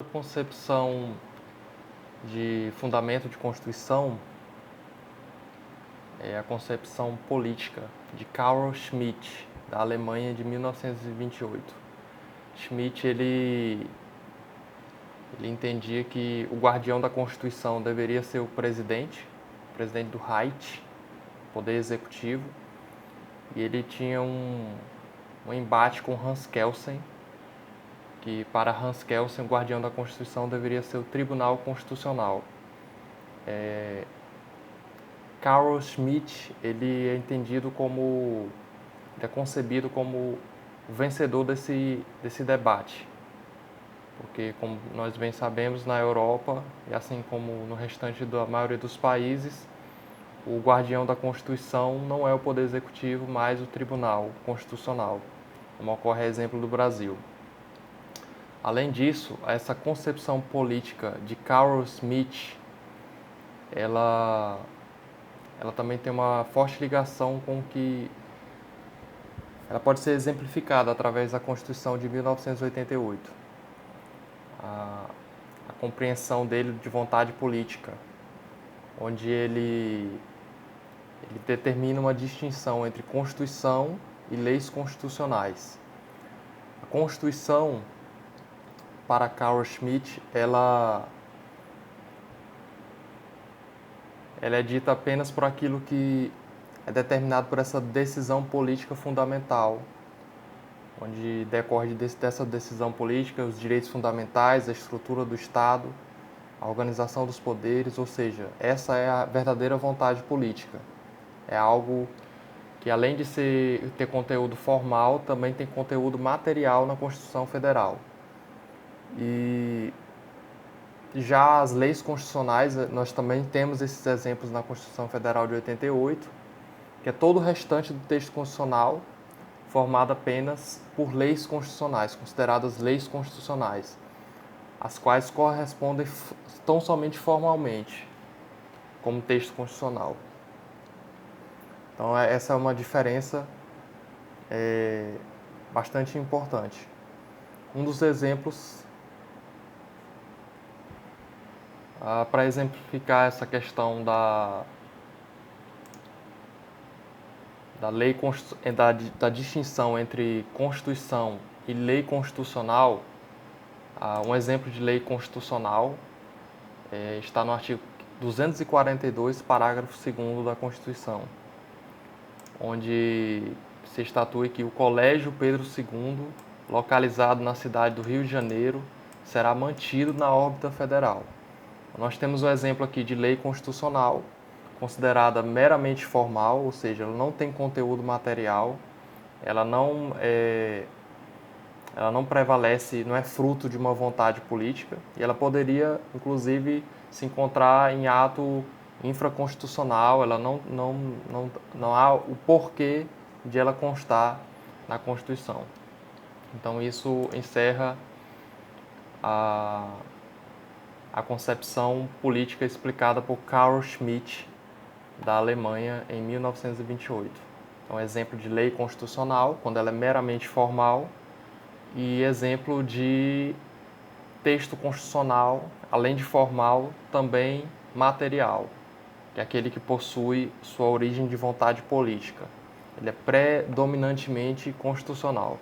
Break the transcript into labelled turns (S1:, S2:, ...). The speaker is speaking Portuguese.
S1: A concepção de fundamento de Constituição é a concepção política de Carl Schmitt, da Alemanha, de 1928. Schmitt ele entendia que o guardião da Constituição deveria ser o presidente do Reich, poder executivo, e ele tinha um embate com Hans Kelsen, que para Hans Kelsen o guardião da Constituição deveria ser o Tribunal Constitucional. Carl Schmitt ele é entendido como, ele é concebido como o vencedor desse debate, porque como nós bem sabemos, na Europa, e assim como no restante da maioria dos países, o guardião da Constituição não é o Poder Executivo, mas o Tribunal Constitucional, como ocorre a exemplo do Brasil. Além disso, essa concepção política de Carl Schmitt, ela também tem uma forte ligação com que ela pode ser exemplificada através da Constituição de 1988. A compreensão dele de vontade política, onde ele determina uma distinção entre Constituição e leis constitucionais. A Constituição, para Carl Schmitt, ela é dita apenas por aquilo que é determinado por essa decisão política fundamental, onde decorre dessa decisão política os direitos fundamentais, a estrutura do Estado, a organização dos poderes, ou seja, essa é a verdadeira vontade política. É algo que, além de ter conteúdo formal, também tem conteúdo material na Constituição Federal. E já as leis constitucionais, nós também temos esses exemplos na Constituição Federal de 88, que é todo o restante do texto constitucional formado apenas por leis constitucionais, consideradas leis constitucionais, as quais correspondem tão somente formalmente como texto constitucional. Então, essa é uma diferença bastante importante. Um dos exemplos para exemplificar essa questão da distinção entre Constituição e lei constitucional, um exemplo de lei constitucional está no artigo 242, parágrafo 2º da Constituição, onde se estatui que o Colégio Pedro II, localizado na cidade do Rio de Janeiro, será mantido na órbita federal. Nós temos um exemplo aqui de lei constitucional, considerada meramente formal, ou seja, ela não tem conteúdo material, ela não prevalece, não é fruto de uma vontade política, e ela poderia, inclusive, se encontrar em ato infraconstitucional, ela não há o porquê de ela constar na Constituição. Então, isso encerra a concepção política explicada por Carl Schmitt, da Alemanha, em 1928. Então, exemplo de lei constitucional, quando ela é meramente formal, e exemplo de texto constitucional, além de formal, também material, que é aquele que possui sua origem de vontade política. Ele é predominantemente constitucional.